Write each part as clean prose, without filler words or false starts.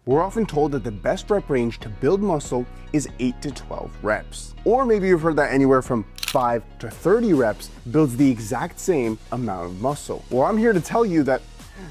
We're often told that the best rep range to build muscle is 8 to 12 reps. Or maybe you've heard that anywhere from 5 to 30 reps builds the exact same amount of muscle. Well, I'm here to tell you that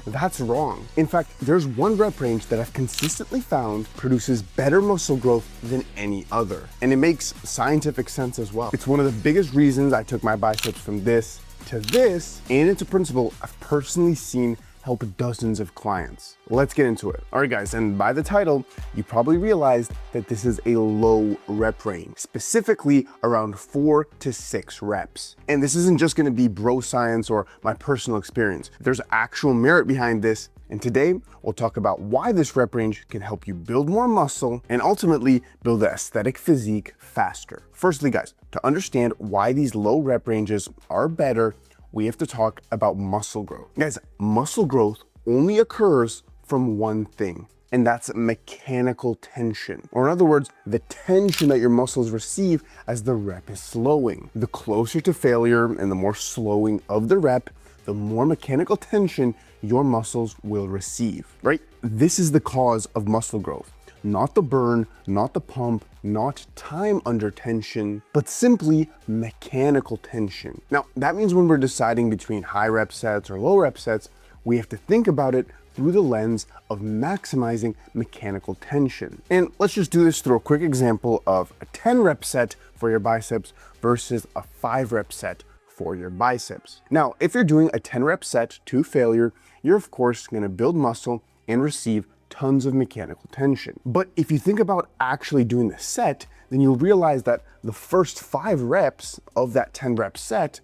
that's wrong. In fact, there's one rep range that I've consistently found produces better muscle growth than any other. And it makes scientific sense as well. It's one of the biggest reasons I took my biceps from this to this, and it's a principle I've personally seen help dozens of clients. Let's get into it. All right, guys, and by the title, you probably realized that this is a low rep range, specifically around 4 to 6 reps. And this isn't just gonna be bro science or my personal experience. There's actual merit behind this. And today, we'll talk about why this rep range can help you build more muscle and ultimately build an aesthetic physique faster. Firstly, guys, to understand why these low rep ranges are better, we have to talk about muscle growth. Guys, muscle growth only occurs from one thing, and that's mechanical tension. Or in other words, the tension that your muscles receive as the rep is slowing. The closer to failure and the more slowing of the rep, the more mechanical tension your muscles will receive, right? This is the cause of muscle growth. Not the burn, not the pump, not time under tension, but simply mechanical tension. Now, that means when we're deciding between high rep sets or low rep sets, we have to think about it through the lens of maximizing mechanical tension. And let's just do this through a quick example of a 10 rep set for your biceps versus a 5 rep set for your biceps. Now, if you're doing a 10 rep set to failure, you're of course gonna build muscle and receive tons of mechanical tension. But if you think about actually doing the set, then you'll realize that the first 5 reps of that 10 rep set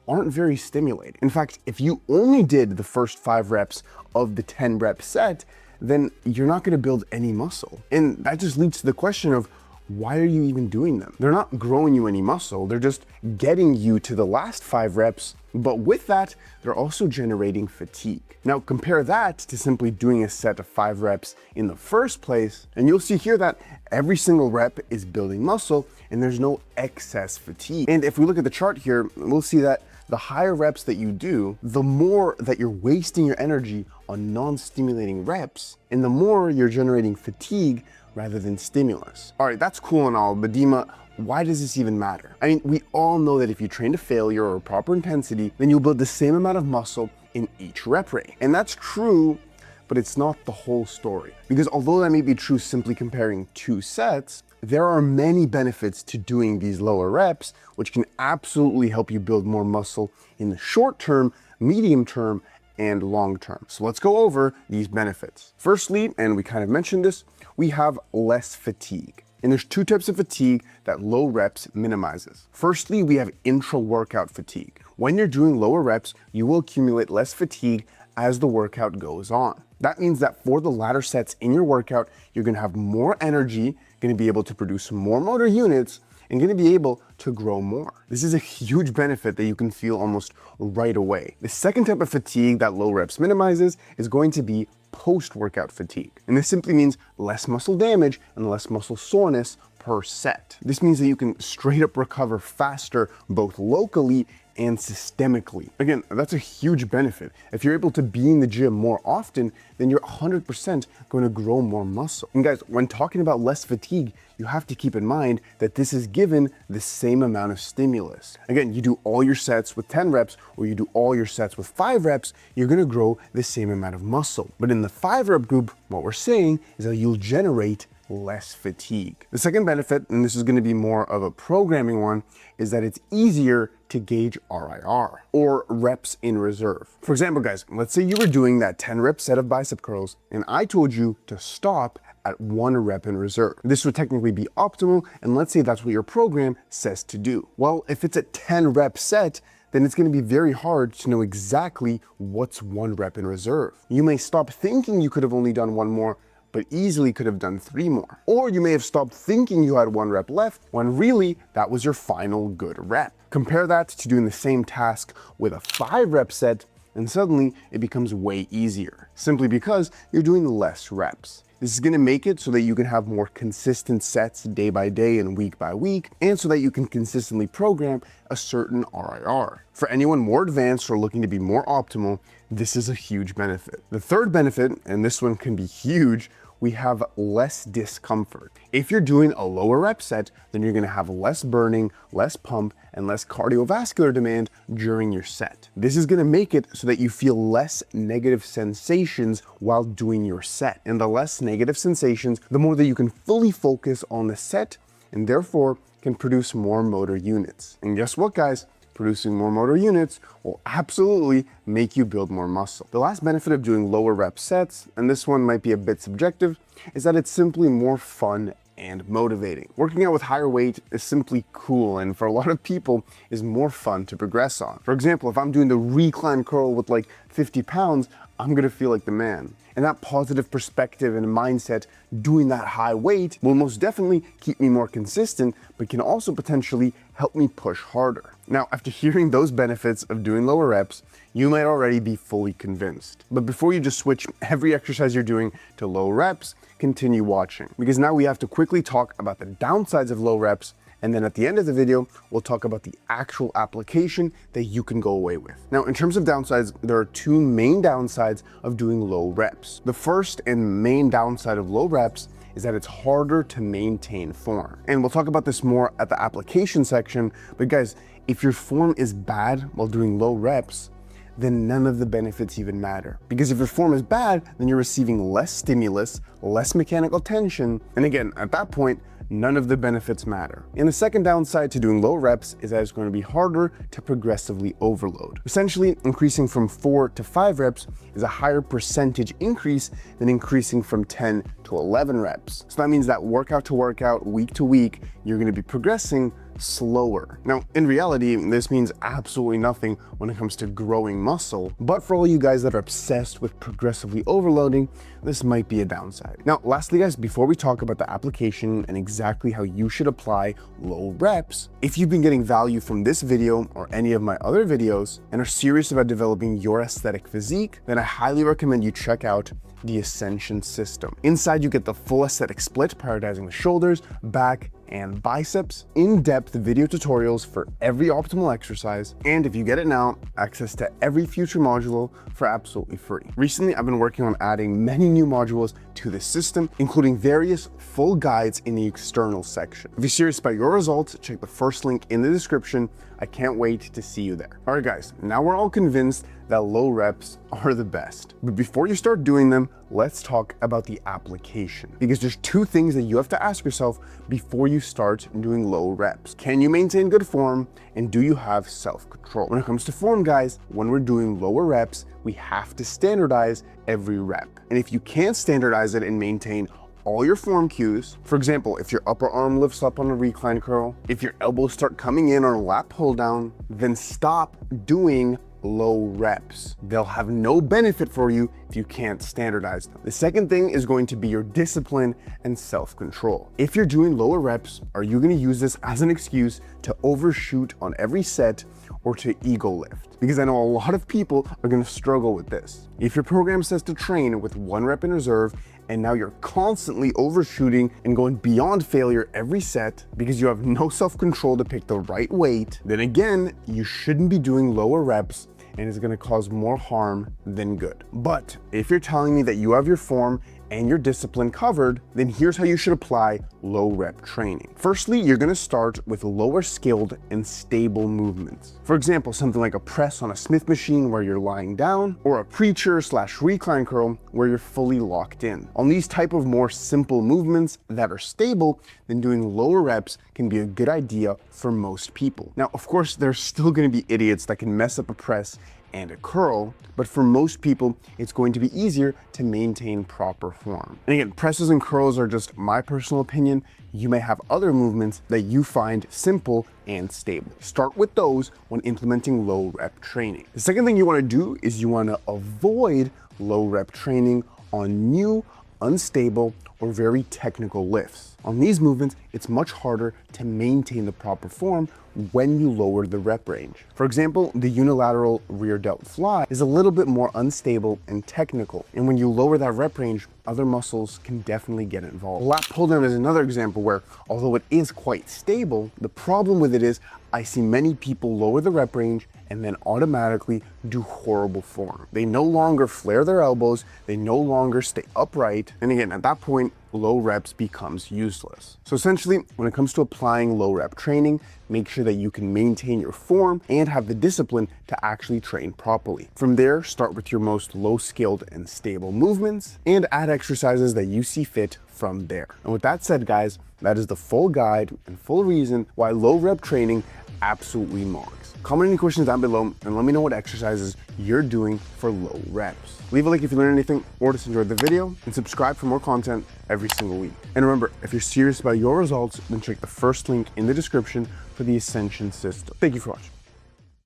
aren't very stimulating. In fact, if you only did the first 5 reps of the 10 rep set, then you're not gonna build any muscle. And that just leads to the question of, why are you even doing them? They're not growing you any muscle, they're just getting you to the last 5 reps, but with that, they're also generating fatigue. Now compare that to simply doing a set of 5 reps in the first place, and you'll see here that every single rep is building muscle and there's no excess fatigue. And if we look at the chart here, we'll see that the higher reps that you do, the more that you're wasting your energy on non-stimulating reps, and the more you're generating fatigue rather than stimulus. All right, that's cool and all, but Dema, why does this even matter? I mean, we all know that if you train to failure or proper intensity, then you'll build the same amount of muscle in each rep range. And that's true, but it's not the whole story. Because although that may be true simply comparing 2 sets, there are many benefits to doing these lower reps, which can absolutely help you build more muscle in the short term, medium term, and long term. So let's go over these benefits. Firstly, and we kind of mentioned this, we have less fatigue. And there's 2 types of fatigue that low reps minimizes. Firstly, we have intra-workout fatigue. When you're doing lower reps, you will accumulate less fatigue as the workout goes on. That means that for the latter sets in your workout, you're gonna have more energy, gonna be able to produce more motor units, and gonna be able to grow more. This is a huge benefit that you can feel almost right away. The second type of fatigue that low reps minimizes is going to be post-workout fatigue. And this simply means less muscle damage and less muscle soreness per set. This means that you can straight up recover faster, both locally and systemically. Again, that's a huge benefit. If you're able to be in the gym more often, then you're 100% going to grow more muscle. And guys, when talking about less fatigue, you have to keep in mind that this is given the same amount of stimulus. Again, you do all your sets with 10 reps or you do all your sets with 5 reps, you're gonna grow the same amount of muscle. But in the 5 rep group, what we're saying is that you'll generate less fatigue. The second benefit, and this is going to be more of a programming one, is that it's easier to gauge RIR, or reps in reserve. For example, guys, let's say you were doing that 10 rep set of bicep curls and I told you to stop at 1 rep in reserve. This would technically be optimal, and let's say that's what your program says to do. Well, if it's a 10 rep set, then it's going to be very hard to know exactly what's 1 rep in reserve. You may stop thinking you could have only done 1 more, but easily could have done 3 more. Or you may have stopped thinking you had 1 rep left when really that was your final good rep. Compare that to doing the same task with a 5 rep set, and suddenly it becomes way easier, simply because you're doing less reps. This is gonna make it so that you can have more consistent sets day by day and week by week, and so that you can consistently program a certain RIR. For anyone more advanced or looking to be more optimal, this is a huge benefit. The third benefit, and this one can be huge, we have less discomfort. If you're doing a lower rep set, then you're gonna have less burning, less pump, and less cardiovascular demand during your set. This is gonna make it so that you feel less negative sensations while doing your set. And the less negative sensations, the more that you can fully focus on the set and therefore can produce more motor units. And guess what, guys? Producing more motor units will absolutely make you build more muscle. The last benefit of doing lower rep sets, and this one might be a bit subjective, is that it's simply more fun and motivating. Working out with higher weight is simply cool, and for a lot of people is more fun to progress on. For example, if I'm doing the recline curl with like 50 pounds, I'm gonna feel like the man. And that positive perspective and mindset doing that high weight will most definitely keep me more consistent, but can also potentially help me push harder. Now, after hearing those benefits of doing lower reps, you might already be fully convinced. But before you just switch every exercise you're doing to low reps, continue watching. Because now we have to quickly talk about the downsides of low reps, and then at the end of the video, we'll talk about the actual application that you can go away with. Now, in terms of downsides, there are two main downsides of doing low reps. The first and main downside of low reps is that it's harder to maintain form. And we'll talk about this more at the application section, but guys, if your form is bad while doing low reps, then none of the benefits even matter. Because if your form is bad, then you're receiving less stimulus, less mechanical tension, and again, at that point, none of the benefits matter. And the second downside to doing low reps is that it's going to be harder to progressively overload. Essentially, increasing from 4 to 5 reps is a higher percentage increase than increasing from 10 to 11 reps. So that means that workout to workout, week to week, you're going to be progressing slower. Now, in reality, this means absolutely nothing when it comes to growing muscle, but for all you guys that are obsessed with progressively overloading, this might be a downside. Now, lastly, guys, before we talk about the application and exactly how you should apply low reps, if you've been getting value from this video or any of my other videos and are serious about developing your aesthetic physique, then I highly recommend you check out the Ascension System. Inside, you get the full aesthetic split, prioritizing the shoulders, back, and biceps, in-depth video tutorials for every optimal exercise, and if you get it now, access to every future module for absolutely free. Recently, I've been working on adding many new modules to the system, including various full guides in the external section. If you're serious about your results, check the first link in the description. I can't wait to see you there. All right, guys, now we're all convinced that low reps are the best. But before you start doing them, let's talk about the application. Because there's two things that you have to ask yourself before you start doing low reps. Can you maintain good form? And do you have self-control? When it comes to form, guys, when we're doing lower reps, we have to standardize every rep. And if you can't standardize it and maintain all your form cues, for example, if your upper arm lifts up on a recline curl, if your elbows start coming in on a lat pull down, then stop doing low reps. They'll have no benefit for you if you can't standardize them. The second thing is going to be your discipline and self-control. If you're doing lower reps, are you going to use this as an excuse to overshoot on every set or to ego lift? Because I know a lot of people are going to struggle with this. If your program says to train with 1 rep in reserve, and now you're constantly overshooting and going beyond failure every set because you have no self-control to pick the right weight, then again, you shouldn't be doing lower reps, and it's gonna cause more harm than good. But if you're telling me that you have your form and your discipline covered, then here's how you should apply low rep training. Firstly, you're gonna start with lower skilled and stable movements. For example, something like a press on a Smith machine where you're lying down, or a preacher/recline curl where you're fully locked in. On these type of more simple movements that are stable, then doing lower reps can be a good idea for most people. Now, of course, there's still gonna be idiots that can mess up a press and a curl, but for most people, it's going to be easier to maintain proper form. And again, presses and curls are just my personal opinion. You may have other movements that you find simple and stable. Start with those when implementing low rep training. The second thing you wanna do is you wanna avoid low rep training on new, unstable, or very technical lifts. On these movements, it's much harder to maintain the proper form when you lower the rep range. For example, the unilateral rear delt fly is a little bit more unstable and technical, and when you lower that rep range, other muscles can definitely get involved. Lat pull down is another example where, although it is quite stable, the problem with it is I see many people lower the rep range and then automatically do horrible form. They no longer flare their elbows, they no longer stay upright, and again, at that point, low reps becomes useless. So essentially, when it comes to applying low rep training, make sure that you can maintain your form and have the discipline to actually train properly. From there, start with your most low skilled and stable movements and add exercises that you see fit from there. And with that said, guys, that is the full guide and full reason why low rep training absolutely marks. Comment any questions down below and let me know what exercises you're doing for low reps. Leave a like if you learned anything or just enjoyed the video, and subscribe for more content every single week. And remember, if you're serious about your results, then check the first link in the description for the Ascension System. Thank you for watching.